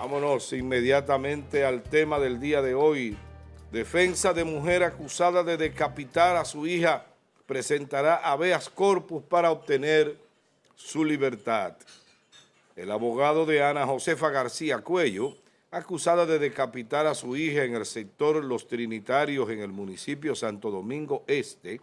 Vámonos inmediatamente al tema del día de hoy. Defensa de mujer acusada de decapitar a su hija presentará habeas corpus para obtener su libertad. El abogado de Ana Josefa García Cuello, acusada de decapitar a su hija en el sector Los Trinitarios en el municipio Santo Domingo Este,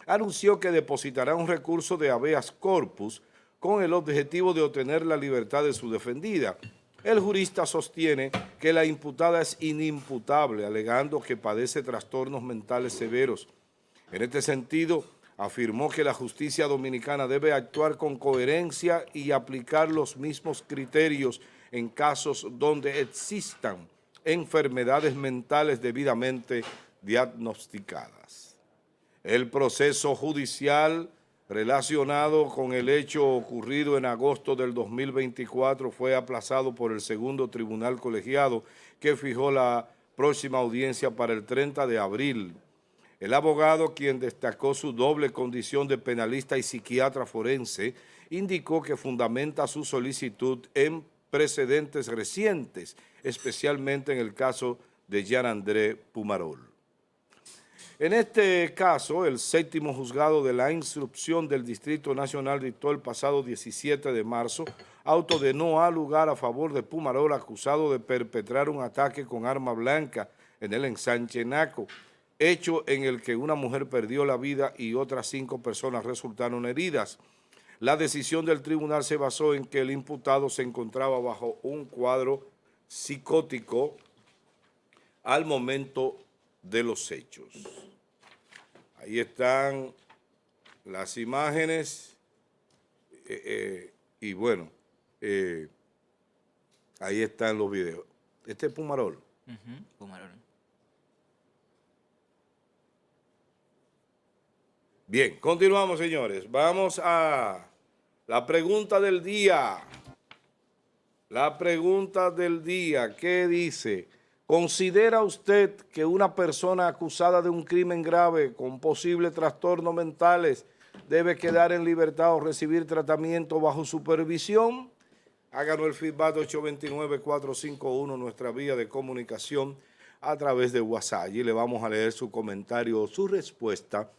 anunció que depositará un recurso de habeas corpus con el objetivo de obtener la libertad de su defendida. El jurista sostiene que la imputada es inimputable, alegando que padece trastornos mentales severos. En este sentido, afirmó que la justicia dominicana debe actuar con coherencia y aplicar los mismos criterios en casos donde existan enfermedades mentales debidamente diagnosticadas. El proceso judicial relacionado con el hecho ocurrido en agosto del 2024 fue aplazado por el segundo tribunal colegiado que fijó la próxima audiencia para el 30 de abril. El abogado, quien destacó su doble condición de penalista y psiquiatra forense, indicó que fundamenta su solicitud en precedentes recientes, especialmente en el caso de Jean André Pumarol. En este caso, el séptimo juzgado de la instrucción del Distrito Nacional dictó el pasado 17 de marzo auto de no a lugar a favor de Pumarol, acusado de perpetrar un ataque con arma blanca en el ensanche Naco, hecho en el que una mujer perdió la vida y otras 5 personas resultaron heridas. La decisión del tribunal se basó en que el imputado se encontraba bajo un cuadro psicótico al momento de los hechos. Ahí están las imágenes y bueno, ahí están los videos. Este es Pumarol. Pumarol. Bien, continuamos, señores. Vamos a la pregunta del día. La pregunta del día, ¿qué dice? ¿Considera usted que una persona acusada de un crimen grave con posibles trastornos mentales debe quedar en libertad o recibir tratamiento bajo supervisión? Háganos el feedback 829-451, nuestra vía de comunicación a través de WhatsApp. Y le vamos a leer su comentario o su respuesta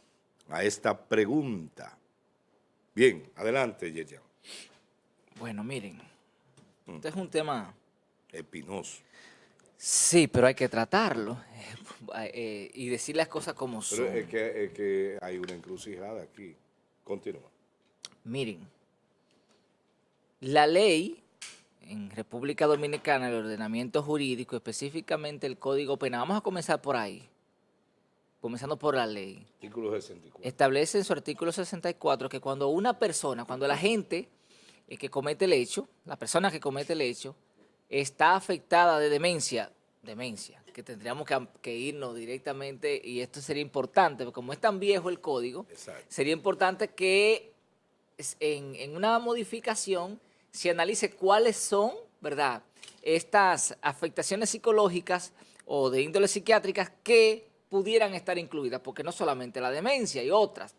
a esta pregunta. Bien, adelante, Yerian. Bueno, miren, este es un tema espinoso. Sí, pero hay que tratarlo y decir las cosas como son. Pero es que hay una encrucijada aquí. Continúa. Miren, la ley en República Dominicana, el ordenamiento jurídico, específicamente el Código Penal, vamos a comenzar por ahí, comenzando por la ley. Artículo 64. Establece en su artículo 64 que cuando una persona, cuando la gente que comete el hecho, la persona que comete el hecho, está afectada de demencia, que tendríamos que irnos directamente, y esto sería importante, porque como es tan viejo el código, exacto, sería importante que en una modificación se analice cuáles son, ¿verdad?, estas afectaciones psicológicas o de índole psiquiátricas que pudieran estar incluidas, porque no solamente la demencia y otras.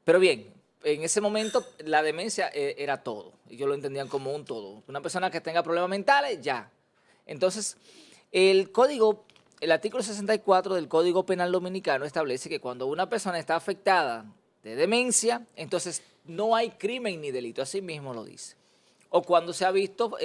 Pero bien, en ese momento la demencia era todo, ellos lo entendían como un todo. Una persona que tenga problemas mentales, ya. Entonces, el artículo 64 del Código Penal Dominicano establece que cuando una persona está afectada de demencia, entonces no hay crimen ni delito, así mismo lo dice. O cuando se ha visto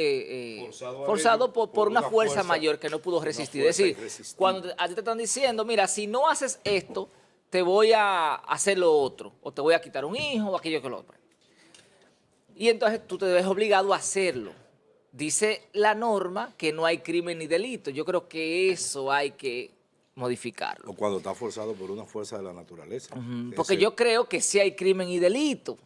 forzado por una fuerza mayor que no pudo resistir. Es decir, cuando a ti te están diciendo, mira, si no haces esto, te voy a hacer lo otro, o te voy a quitar un hijo, o aquello que lo otro. Y entonces tú te ves obligado a hacerlo. Dice la norma que no hay crimen ni delito. Yo creo que eso hay que modificarlo. O cuando está forzado por una fuerza de la naturaleza. Porque yo creo que sí hay crimen y delito.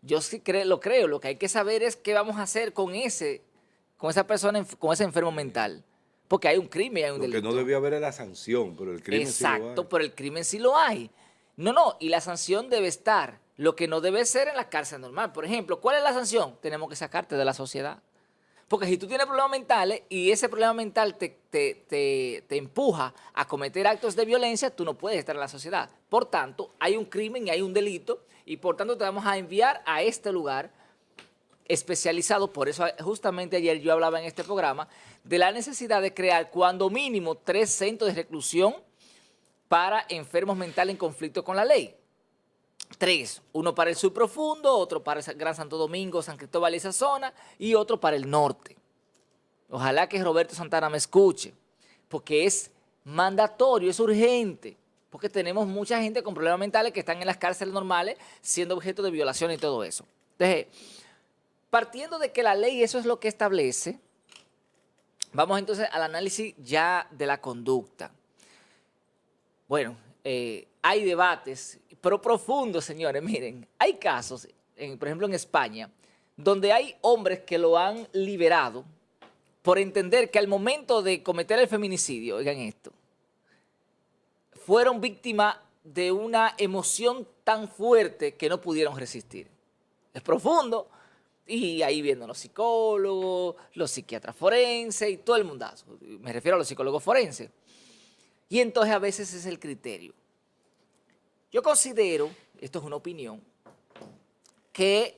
Yo sí lo creo. Lo que hay que saber es qué vamos a hacer con esa persona, con ese enfermo mental. Porque hay un crimen y hay un delito. Lo que no debía haber es la sanción, pero el crimen sí lo hay. Exacto, pero el crimen sí lo hay. No, y la sanción debe estar. Lo que no debe ser en la cárcel normal. Por ejemplo, ¿cuál es la sanción? Tenemos que sacarte de la sociedad. Porque si tú tienes problemas mentales y ese problema mental te empuja a cometer actos de violencia, tú no puedes estar en la sociedad. Por tanto, hay un crimen y hay un delito y por tanto te vamos a enviar a este lugar especializados. Por eso justamente ayer yo hablaba en este programa de la necesidad de crear cuando mínimo 3 centros de reclusión para enfermos mentales en conflicto con la ley. 3, uno para el subprofundo, otro para el Gran Santo Domingo, San Cristóbal y esa zona, y otro para el norte. Ojalá que Roberto Santana me escuche, porque es mandatorio, es urgente, porque tenemos mucha gente con problemas mentales que están en las cárceles normales siendo objeto de violación y todo eso. Entonces, partiendo de que la ley eso es lo que establece, vamos entonces al análisis ya de la conducta. Bueno, hay debates, pero profundos, señores. Miren, hay casos, por ejemplo en España, donde hay hombres que lo han liberado por entender que al momento de cometer el feminicidio, oigan esto, fueron víctimas de una emoción tan fuerte que no pudieron resistir. Es profundo, y ahí vienen los psicólogos, los psiquiatras forenses y todo el mundazo. Me refiero a los psicólogos forenses. Y entonces a veces es el criterio. Yo considero, esto es una opinión, que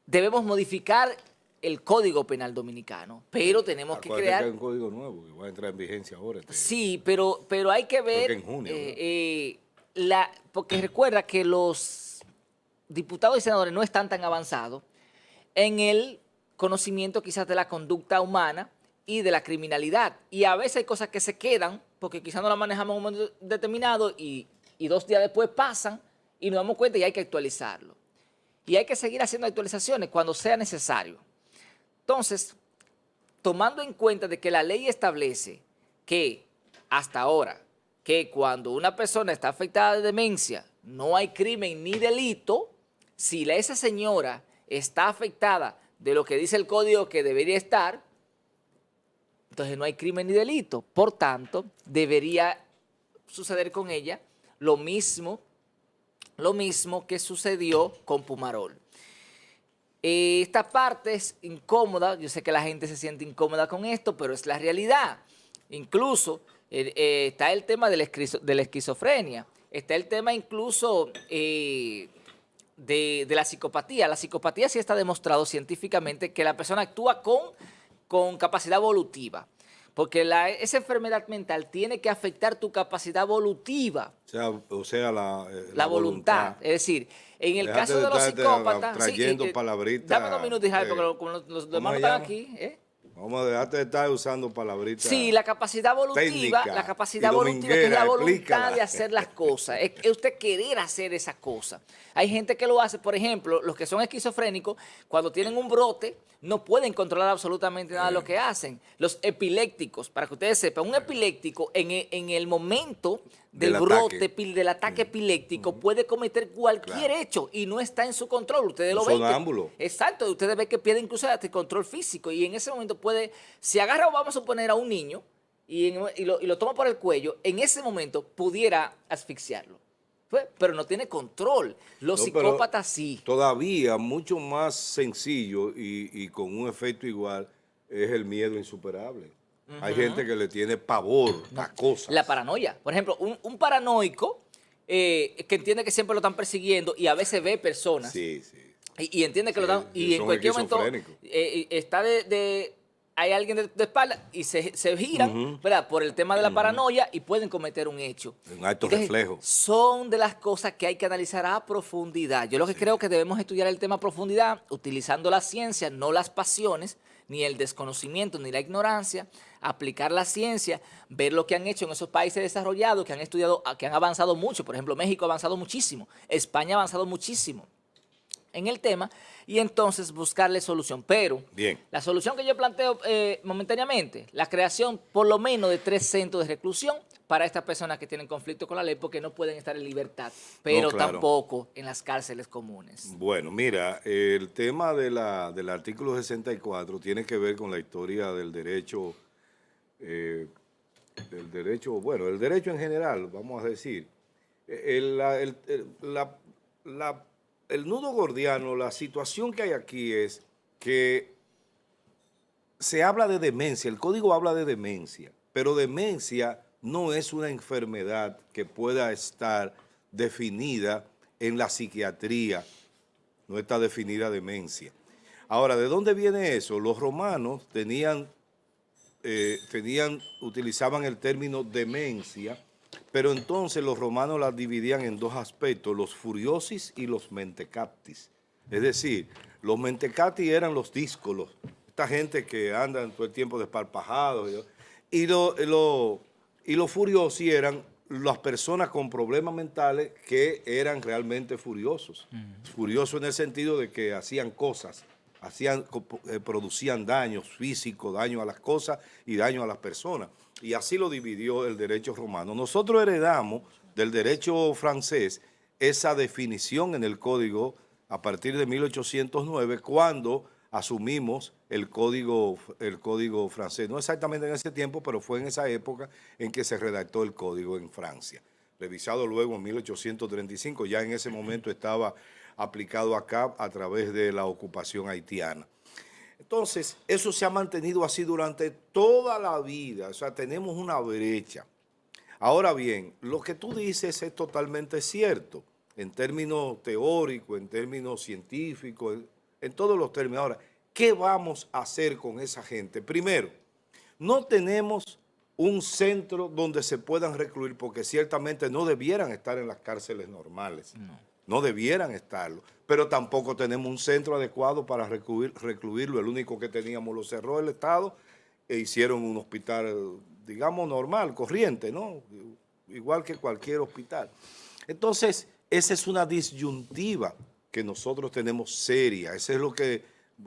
debemos modificar el Código Penal Dominicano, pero tenemos que crear... Que hay un código nuevo que va a entrar en vigencia ahora. Sí, pero hay que ver... en junio, porque recuerda que los diputados y senadores no están tan avanzados en el conocimiento quizás de la conducta humana y de la criminalidad. Y a veces hay cosas que se quedan porque quizás no las manejamos en un momento determinado y 2 días después pasan y nos damos cuenta y hay que actualizarlo. Y hay que seguir haciendo actualizaciones cuando sea necesario. Entonces, tomando en cuenta de que la ley establece que hasta ahora, que cuando una persona está afectada de demencia no hay crimen ni delito, si esa señora está afectada de lo que dice el código que debería estar, entonces no hay crimen ni delito. Por tanto, debería suceder con ella lo mismo que sucedió con Pumarol. Esta parte es incómoda, yo sé que la gente se siente incómoda con esto, pero es la realidad. Incluso está el tema de la esquizofrenia, está el tema incluso de la psicopatía. La psicopatía sí está demostrado científicamente que la persona actúa con capacidad evolutiva, porque esa enfermedad mental tiene que afectar tu capacidad evolutiva. O sea la voluntad. Es decir, en el caso de los psicópatas... Trayendo palabritas. Dame 2 minutos, Israel, porque como los demás no están aquí... Vamos a dejarte de estar usando palabritas. Sí, la capacidad evolutiva, que es la voluntad de hacer las cosas, es usted querer hacer esa cosa. Hay gente que lo hace, por ejemplo, los que son esquizofrénicos, cuando tienen un brote, no pueden controlar absolutamente nada de lo que hacen. Los epilépticos, para que ustedes sepan, un epiléptico en el momento del brote, del ataque epiléptico, puede cometer cualquier hecho y no está en su control. Ustedes lo ven. Sonámbulo. Exacto, ustedes ven que pierde incluso hasta el control físico y en ese momento puede, si agarra, vamos a suponer, a un niño y lo toma por el cuello, en ese momento pudiera asfixiarlo. Pero no tiene control. Los psicópatas sí. Todavía mucho más sencillo y con un efecto igual es el miedo insuperable. Hay gente que le tiene pavor a cosas. La paranoia. Por ejemplo, un paranoico que entiende que siempre lo están persiguiendo y a veces ve personas. Sí, sí. Y entiende que lo están... Y en cualquier momento está hay alguien de espalda y se giran, ¿verdad? Por el tema de la paranoia y pueden cometer un hecho. Un alto reflejo. Son de las cosas que hay que analizar a profundidad. Yo lo que creo que debemos estudiar el tema a profundidad, utilizando la ciencia, no las pasiones, ni el desconocimiento, ni la ignorancia, aplicar la ciencia, ver lo que han hecho en esos países desarrollados, que han estudiado, que han avanzado mucho. Por ejemplo, México ha avanzado muchísimo, España ha avanzado muchísimo en el tema, y entonces buscarle solución. Pero bien, la solución que yo planteo momentáneamente, la creación por lo menos de 3 centros de reclusión para estas personas que tienen conflicto con la ley porque no pueden estar en libertad, pero no, claro, tampoco en las cárceles comunes. Bueno, mira, el tema del artículo 64 tiene que ver con la historia del derecho, bueno, el derecho en general, vamos a decir. El nudo gordiano, la situación que hay aquí es que se habla de demencia, el código habla de demencia, pero demencia no es una enfermedad que pueda estar definida en la psiquiatría, no está definida demencia. Ahora, ¿de dónde viene eso? Los romanos utilizaban el término demencia, pero entonces los romanos la dividían en dos aspectos, los furiosis y los mentecatis. Es decir, los mentecatis eran los díscolos, esta gente que andan todo el tiempo desparpajados, y los furiosi eran las personas con problemas mentales que eran realmente furiosos. Furiosos en el sentido de que hacían cosas, producían daños físicos, daño a las cosas y daño a las personas. Y así lo dividió el derecho romano. Nosotros heredamos del derecho francés esa definición en el código a partir de 1809, cuando asumimos el código francés. No exactamente en ese tiempo, pero fue en esa época en que se redactó el código en Francia. Revisado luego en 1835, ya en ese momento estaba aplicado acá a través de la ocupación haitiana. Entonces, eso se ha mantenido así durante toda la vida, o sea, tenemos una brecha. Ahora bien, lo que tú dices es totalmente cierto, en términos teóricos, en términos científicos, en todos los términos. Ahora, ¿qué vamos a hacer con esa gente? Primero, no tenemos un centro donde se puedan recluir, porque ciertamente no debieran estar en las cárceles normales. No debieran estarlo, pero tampoco tenemos un centro adecuado para recluirlo. El único que teníamos lo cerró el Estado e hicieron un hospital, digamos, normal, corriente, ¿no? Igual que cualquier hospital. Entonces, esa es una disyuntiva que nosotros tenemos seria. Eso es lo que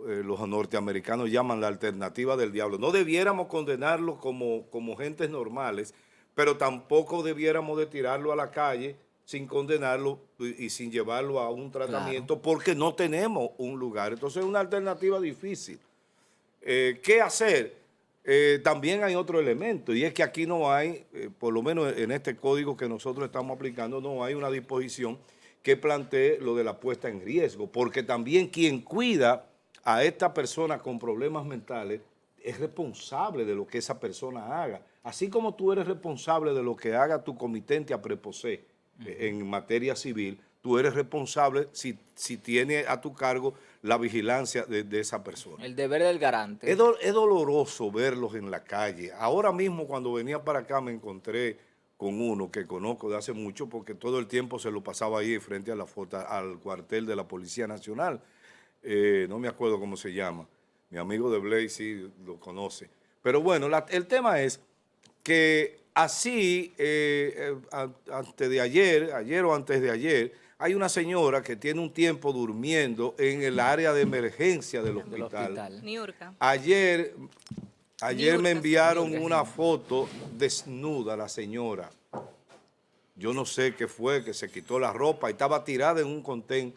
los norteamericanos llaman la alternativa del diablo. No debiéramos condenarlos como gentes normales, pero tampoco debiéramos de tirarlo a la calle sin condenarlo y sin llevarlo a un tratamiento, claro, porque no tenemos un lugar. Entonces es una alternativa difícil. ¿Qué hacer? También hay otro elemento, y es que aquí no hay, por lo menos en este código que nosotros estamos aplicando, no hay una disposición que plantee lo de la puesta en riesgo, porque también quien cuida a esta persona con problemas mentales es responsable de lo que esa persona haga. Así como tú eres responsable de lo que haga tu comitente a preposé en materia civil, tú eres responsable si tiene a tu cargo la vigilancia de esa persona. El deber del garante. Es doloroso verlos en la calle. Ahora mismo cuando venía para acá me encontré con uno que conozco de hace mucho, porque todo el tiempo se lo pasaba ahí frente a al cuartel de la Policía Nacional. No me acuerdo cómo se llama. Mi amigo de Blaze sí lo conoce. Pero bueno, el tema es que así, ayer o antes de ayer, hay una señora que tiene un tiempo durmiendo en el área de emergencia del hospital. Niurka. Ayer me enviaron una foto desnuda la señora. Yo no sé qué fue, que se quitó la ropa y estaba tirada en un contén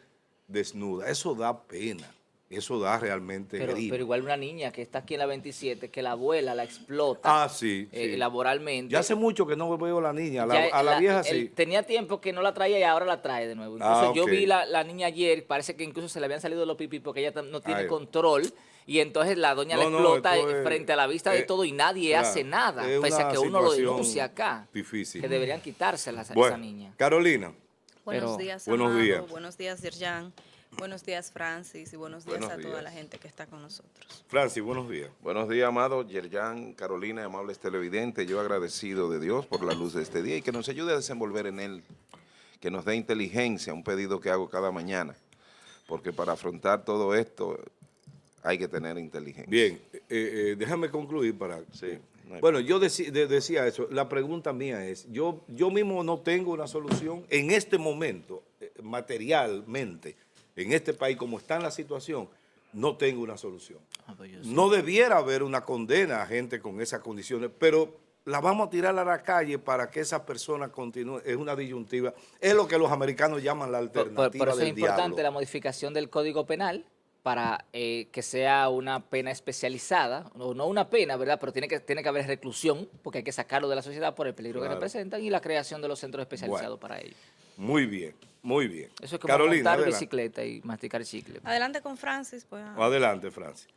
desnuda. Eso da pena. Eso da realmente grima. Pero igual una niña que está aquí en la 27, que la abuela la explota sí. laboralmente. Ya hace mucho que no veo a la niña, a la vieja sí. Tenía tiempo que no la traía y ahora la trae de nuevo. Incluso yo vi la niña ayer, parece que incluso se le habían salido los pipí porque ella no tiene control. Y entonces la doña la explota frente a la vista de todo y nadie hace nada, pese a que uno lo denuncia acá. Difícil. Que deberían quitársela a esa niña. Carolina. Buenos días, Amado. Buenos días. Buenos días, Yerjan. Buenos días, Francis, y buenos días a toda la gente que está con nosotros. Francis, buenos días. Buenos días, Amado, Yerjan, Carolina, amables televidentes. Yo agradecido de Dios por la luz de este día y que nos ayude a desenvolver en él, que nos dé inteligencia, un pedido que hago cada mañana, porque para afrontar todo esto hay que tener inteligencia. Bien, déjame concluir para... Sí. Bueno, yo decía eso, la pregunta mía es, yo mismo no tengo una solución en este momento, materialmente, en este país, como está en la situación, no tengo una solución. No debiera haber una condena a gente con esas condiciones, pero la vamos a tirar a la calle para que esas personas continúen. Es una disyuntiva. Es lo que los americanos llaman la alternativa del diablo. Por eso es importante la modificación del Código Penal para que sea una pena especializada, no una pena, ¿verdad? Pero tiene que haber reclusión, porque hay que sacarlo de la sociedad por el peligro que representan, y la creación de los centros especializados para ello. Muy bien, muy bien. Eso es como Carolina, montar bicicleta y masticar chicle. Adelante con Francis. Pues. Adelante, Francis.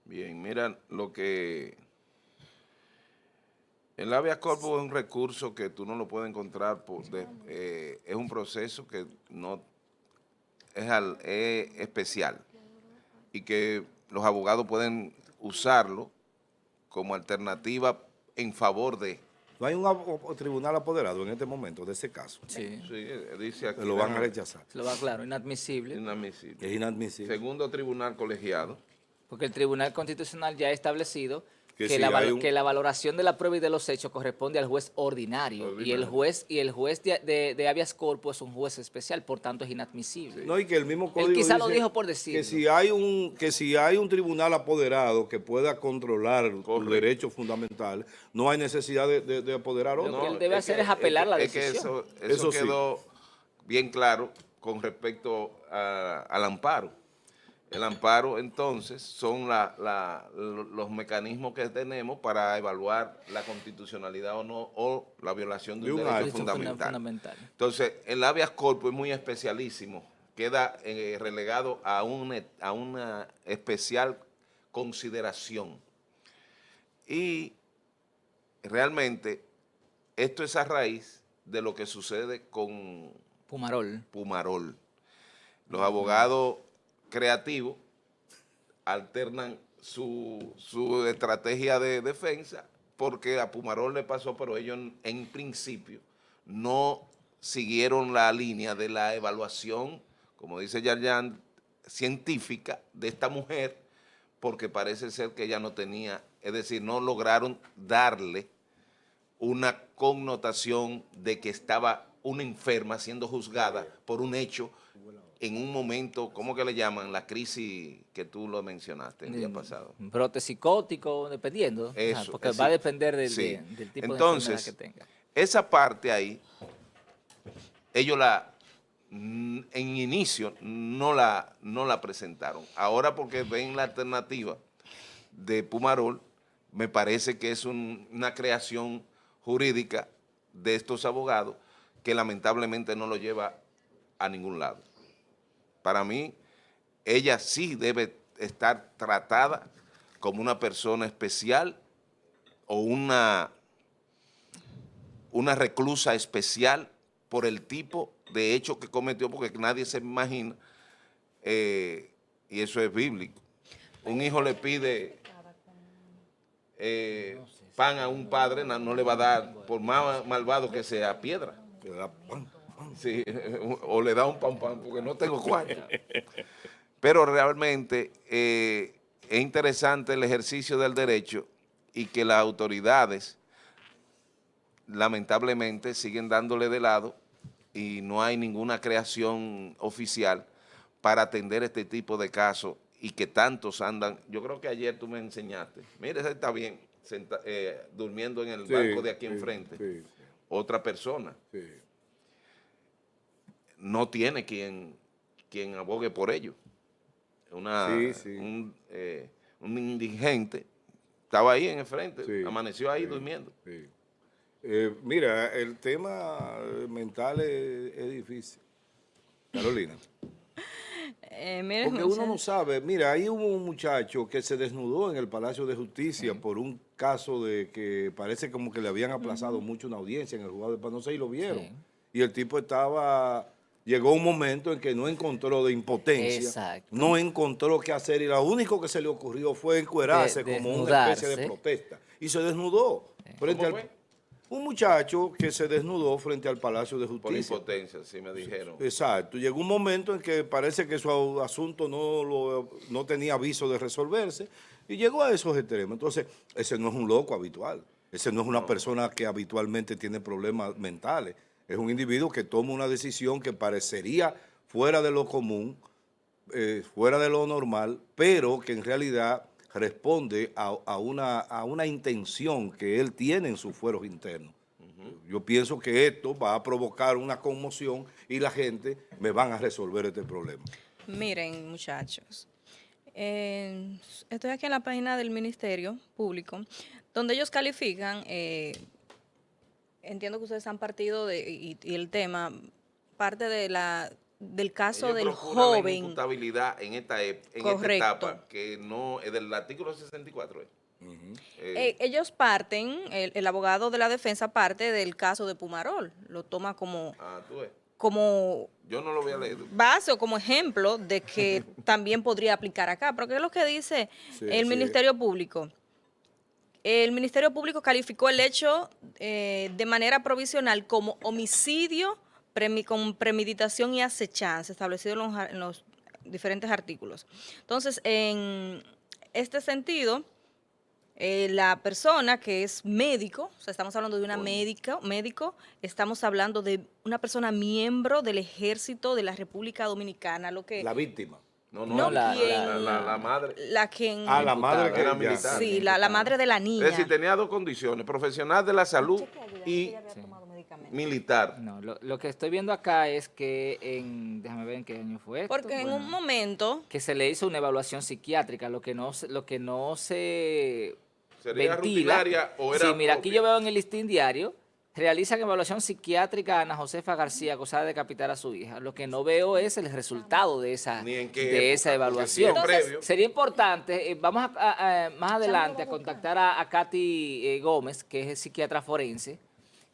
Bien, mira, lo que... El habeas corpus es un recurso que tú no lo puedes encontrar, es un proceso que no es especial. y que los abogados pueden usarlo como alternativa en favor de... No hay un tribunal apoderado en este momento de ese caso. Sí. Sí, dice aquí. Lo van a rechazar. Se lo va claro, inadmisible. Inadmisible. Es inadmisible. Segundo tribunal colegiado. Porque el Tribunal Constitucional ya ha establecido Que que, si la, hay un- que la valoración de la prueba y de los hechos corresponde al juez ordinario. Y el juez de habeas corpus es un juez especial, por tanto es inadmisible. No, y que el mismo código quizá lo dice dijo por decirlo. que si hay un tribunal apoderado que pueda controlar los derechos fundamentales, no hay necesidad de apoderar otro. Lo que él debe hacer es apelar la decisión. Es que eso Eso sí. quedó bien claro con respecto al amparo. El amparo, entonces, son los mecanismos que tenemos para evaluar la constitucionalidad o no, o la violación de un derecho derecho fundamental. Entonces, el habeas corpus es muy especialísimo, queda relegado a una especial consideración. Y realmente, esto es a raíz de lo que sucede con Pumarol. Los abogados creativos alternan su estrategia de defensa porque a Pumarol le pasó, pero ellos en principio no siguieron la línea de la evaluación, como dice Yarjan, científica de esta mujer, porque parece ser que ella no tenía, es decir, no lograron darle una connotación de que estaba una enferma siendo juzgada por un hecho en un momento, ¿cómo que le llaman? La crisis que tú lo mencionaste el día pasado. Un brote psicótico, dependiendo. Eso, porque es va a decir, depender del sí. tipo Entonces, de enfermedad que tenga. Esa parte ahí, ellos en inicio no la presentaron. Ahora porque ven la alternativa de Pumarol, me parece que es una creación jurídica de estos abogados que lamentablemente no lo lleva a ningún lado. Para mí, ella sí debe estar tratada como una persona especial o una reclusa especial por el tipo de hecho que cometió, porque nadie se imagina, y eso es bíblico. Un hijo le pide pan a un padre, no le va a dar, por más malvado que sea, piedra. Le da pan. Sí, o le da un pan porque no tengo cuarto. Pero realmente es interesante el ejercicio del derecho y que las autoridades lamentablemente siguen dándole de lado y no hay ninguna creación oficial para atender este tipo de casos y que tantos andan. Yo creo que ayer tú me enseñaste, mire, ese está bien, durmiendo en el banco de aquí enfrente, sí. otra persona. Sí. No tiene quien abogue por ello. Un indigente estaba ahí en el frente, Sí, amaneció ahí sí, durmiendo. sí. Mira, el tema mental es difícil. Carolina. Mire, Porque uno no sabe. Mira, ahí hubo un muchacho que se desnudó en el Palacio de Justicia por un caso de que parece como que le habían aplazado mucho una audiencia en el juzgado de paz, no sé, y lo vieron. Sí. Y el tipo llegó un momento en que no encontró de impotencia, Exacto. no encontró qué hacer y lo único que se le ocurrió fue encuerarse como una especie de Desnudarse. protesta. Y se desnudó. Frente ¿Cómo al- fue? Un muchacho que se desnudó frente al Palacio de Por Justicia. impotencia, sí me dijeron. Exacto. Llegó un momento en que parece que su asunto no tenía aviso de resolverse y llegó a esos extremos. Entonces, ese no es un loco habitual. Ese no es una persona que habitualmente tiene problemas mentales. Es un individuo que toma una decisión que parecería fuera de lo común, fuera de lo normal, pero que en realidad responde a una intención que él tiene en sus fueros internos. Yo pienso que esto va a provocar una conmoción y la gente me van a resolver este problema. miren, muchachos, estoy aquí en la página del Ministerio Público, donde ellos califican, entiendo que ustedes han partido y el tema, parte del caso Ellos del procuran la joven. imputabilidad en esta Correcto. etapa, que no es del artículo 64. Ellos parten, el abogado de la defensa parte del caso de Pumarol, lo toma Tú ves. como Yo no lo voy a leer. base o como ejemplo de que también podría aplicar acá. Porque es lo que dice el Ministerio Público. El Ministerio Público calificó el hecho de manera provisional como homicidio con premeditación y acechanza, establecido en los diferentes artículos. Entonces, en este sentido, la persona que es médico, o sea, estamos hablando de una médico, estamos hablando de una persona miembro del Ejército de la República Dominicana, lo que... La víctima. No, la madre. La madre que era ya. militar. Sí, la madre de la niña. Es decir, tenía dos condiciones, profesional de la salud y militar. No, lo que estoy viendo acá es que déjame ver en qué año fue esto. Porque en un momento... Que se le hizo una evaluación psiquiátrica, lo que no se ¿Sería ventila. rutinaria o era Sí, mira, aquí propia? yo veo en el listín diario, realizan evaluación psiquiátrica a Ana Josefa García, acusada de decapitar a su hija. Lo que no veo es el resultado de esa, Ni en qué de época, esa porque evaluación. si es previo. Sería importante, vamos más adelante a contactar a Katy Gómez, que es psiquiatra forense,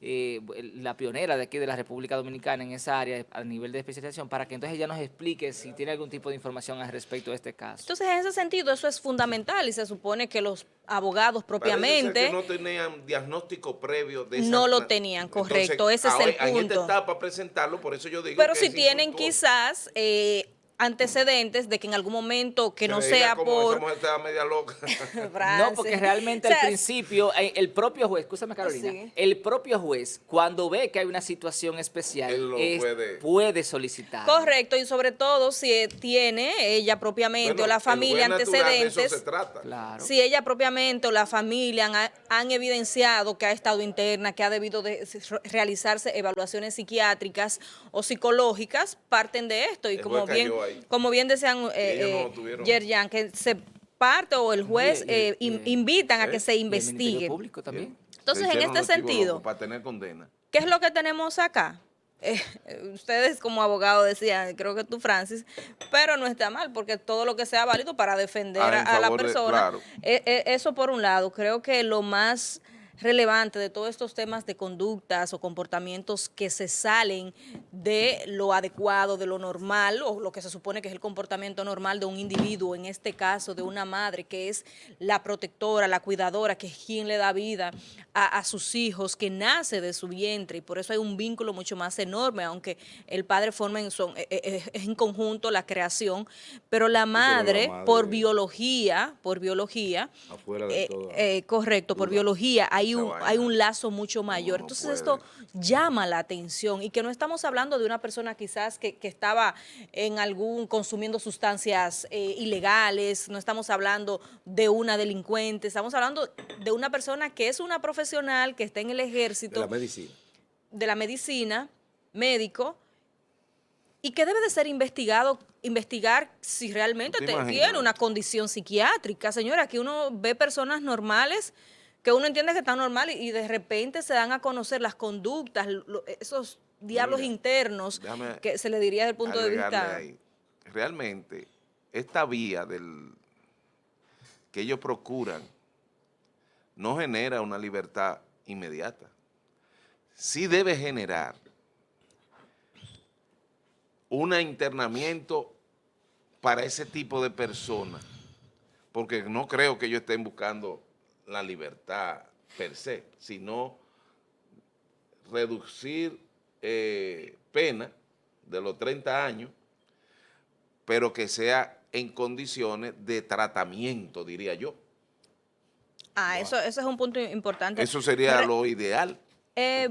la pionera de aquí de la República Dominicana en esa área a nivel de especialización, para que entonces ella nos explique si tiene algún tipo de información al respecto de este caso. Entonces, en ese sentido, eso es fundamental y se supone que los abogados propiamente... Parece ser que no tenían diagnóstico previo de esa... No lo tenían, correcto, ese es el En esta punto. etapa presentarlo, por eso yo digo Pero que si es tienen infructuoso. quizás antecedentes de que en algún momento que Se no veía sea como por... esa mujer estaba media loca. No, porque realmente O sea, al principio, el propio juez, escúchame Carolina, Sí. el propio juez, cuando ve que hay una situación especial, Él lo puede solicitar. Correcto, y sobre todo si tiene ella propiamente Bueno, o la el familia juez natural de antecedentes. eso se trata. Claro. Si ella propiamente o la familia han evidenciado que ha estado interna, que ha debido de realizarse evaluaciones psiquiátricas o psicológicas, parten de esto. Y El como juez bien, cayó ahí. como bien decían ellos no lo tuvieron. Yerjan, que se parte o el juez Y invitan a que se Y el Ministerio investigue. Público también. Entonces, Se en hicieron este los chivos sentido, locos para tener condena. ¿qué es lo que tenemos acá? Ustedes como abogado decían, creo que tú, Francis, pero no está mal, porque todo lo que sea válido para defender En a la favor de- persona, claro. eso por un lado. Creo que lo más relevante de todos estos temas de conductas o comportamientos que se salen de lo adecuado, de lo normal, o lo que se supone que es el comportamiento normal de un individuo, en este caso de una madre que es la protectora, la cuidadora, que es quien le da vida a sus hijos, que nace de su vientre, y por eso hay un vínculo mucho más enorme, aunque el padre forma es en conjunto la creación, pero la madre, por biología, Afuera de todo. correcto, por biología, hay Esa vaina. hay un lazo mucho mayor. No Entonces puede. esto llama la atención, y que no estamos hablando de una persona quizás que estaba consumiendo sustancias ilegales, no estamos hablando de una delincuente, estamos hablando de una persona que es una profesional, que está en el De ejército, la medicina. de la medicina, médico, y que debe de ser investigar si realmente ¿Te imaginas? tiene una condición psiquiátrica. Señora, aquí uno ve personas normales que uno entiende que están normales y de repente se dan a conocer las conductas, esos diablos Mira, internos déjame que se le diría desde el punto de agregarle vista... ahí. Realmente, esta vía que ellos procuran no genera una libertad inmediata. Sí debe generar un internamiento para ese tipo de personas, porque no creo que ellos estén buscando la libertad per se, sino reducir pena de los 30 años, pero que sea en condiciones de tratamiento, diría yo. Eso es un punto importante. Eso sería lo ideal.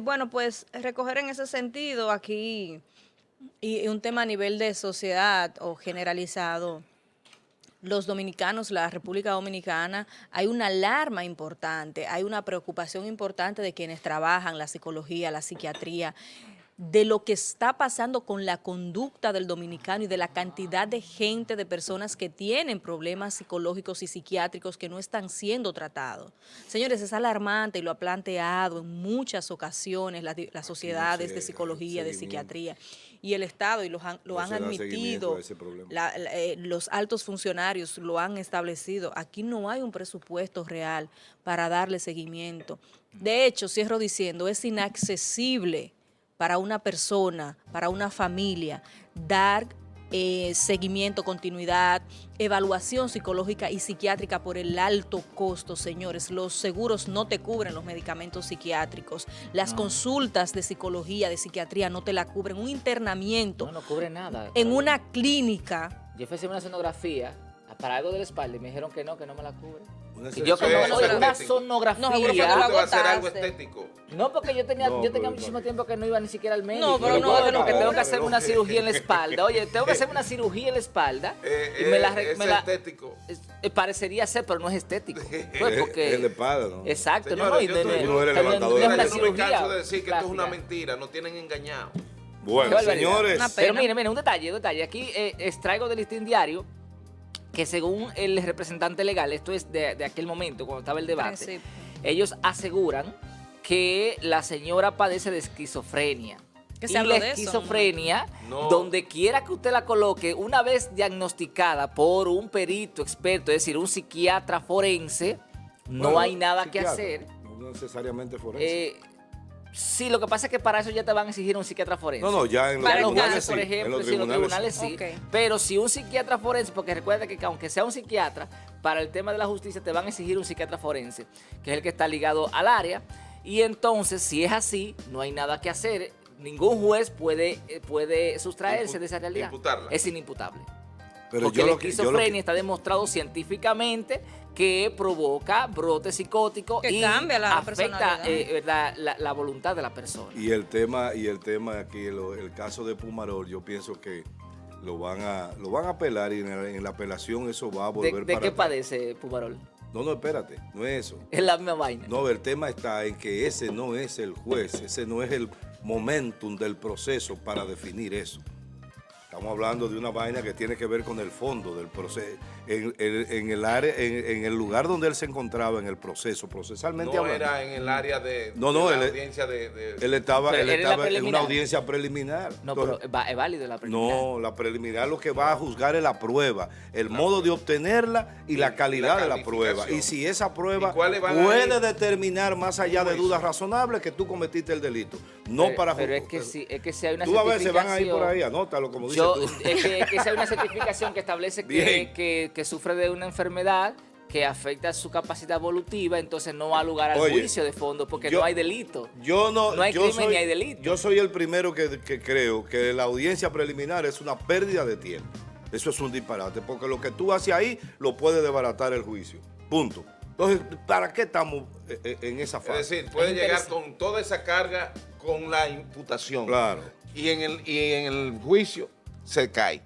Bueno, pues recoger en ese sentido aquí, y un tema a nivel de sociedad o generalizado, los dominicanos, la República Dominicana, hay una alarma importante, hay una preocupación importante de quienes trabajan la psicología, la psiquiatría, de lo que está pasando con la conducta del dominicano y de la cantidad de gente, de personas que tienen problemas psicológicos y psiquiátricos que no están siendo tratados. Señores, es alarmante y lo ha planteado en muchas ocasiones las sociedades de psicología, de psiquiatría, y el Estado, y lo han admitido, los altos funcionarios lo han establecido. Aquí no hay un presupuesto real para darle seguimiento. De hecho, cierro diciendo, es inaccesible para una persona, para una familia, dar seguimiento, continuidad, evaluación psicológica y psiquiátrica por el alto costo, señores. Los seguros no te cubren los medicamentos psiquiátricos. Las consultas de psicología, de psiquiatría no te la cubren. Un internamiento No cubre nada. en una clínica. Yo ofrecí una sonografía para algo de la espalda y me dijeron que no me la cubre. Una Y yo que Eso no, es una estético. sonografía. No, seguro que ¿Tú tú la te vas a hacer algo agotaste. estético? No, porque yo tenía pero muchísimo no. tiempo que no iba ni siquiera al médico. No, pero Yo no, puedo, que no porque tengo cubre. que hacerme una cirugía en la espalda. Oye, tengo que hacerme una cirugía en la espalda. Y me la... Es me la- estético. parecería ser, pero no es estético. Pues Es porque... el espalda, ¿no? Exacto, Señores, no, y yo no, estoy- Uno era no, levantador no de es una peso. Yo no me canso cirugía de decir que esto es una plástica. mentira, nos tienen engañado. Bueno, Qué barbaridad. señores, Una Pero pena. mire, un detalle. Aquí extraigo del Listín Diario que según el representante legal, esto es de aquel momento, cuando estaba el debate, Principio. ellos aseguran que la señora padece de esquizofrenia. Que Y se habló la de eso, esquizofrenia, ¿no? donde quiera que usted la coloque, una vez diagnosticada por un perito experto, es decir, un psiquiatra forense, no bueno, hay nada que psiquiatra, hacer. No necesariamente forense. Sí, lo que pasa es que para eso ya te van a exigir un psiquiatra forense. No, ya en los Para Ya los el tribunales jueces, sí. por En ejemplo, los sí, en los tribunales sí. Ok. Pero si un psiquiatra forense, porque recuerda que aunque sea un psiquiatra, para el tema de la justicia te van a exigir un psiquiatra forense, que es el que está ligado al área. Y entonces, si es así, no hay nada que hacer. Ningún juez puede sustraerse de esa realidad. Imputarla. Es inimputable. Pero Porque yo la lo que- yo lo que- esquizofrenia está demostrado científicamente que provoca brotes psicóticos Que y cambia la afecta personalidad. la voluntad de la persona. Y el tema aquí, el caso de Pumarol, yo pienso que lo van a apelar y en la apelación eso va a volver ¿De para qué atrás. padece Pumarol? No, espérate, no es eso. Es la misma vaina. No, el tema está en que ese no es el juez, ese no es el momentum del proceso para definir eso. Estamos hablando de una vaina que tiene que ver con el fondo del proceso, en el área, en el lugar donde él se encontraba en el proceso, procesalmente No hablando. era en el área de, No, de la él- audiencia de... Él estaba, Pero él era la estaba en una preliminar. audiencia preliminar. No, Entonces, pero es válido la preliminar. no, la preliminar lo que va a juzgar es la prueba, el modo de obtenerla y la calidad de la prueba. calificación. Y si esa prueba ¿Y cuáles van a puede ir? determinar más allá de Juicio. dudas razonables que tú cometiste el delito. No Pero- para Pero ju- es que si hay una Tú a veces van a ir por ahí, certificación- anótalo como dices Yo, tú. es que si hay una certificación que establece Bien. que sufre de una enfermedad que afecta su capacidad evolutiva, entonces no va a lugar al Oye, juicio de fondo porque yo- no hay delito. No hay yo crimen soy, ni hay delito. Yo soy el primero que creo que la audiencia preliminar es una pérdida de tiempo. Eso es un disparate, porque lo que tú haces ahí lo puede desbaratar el juicio. Punto. Entonces, ¿para qué estamos en esa fase? Es decir, puede Es llegar interesante. con toda esa carga con la imputación. Claro. Y en el juicio se cae.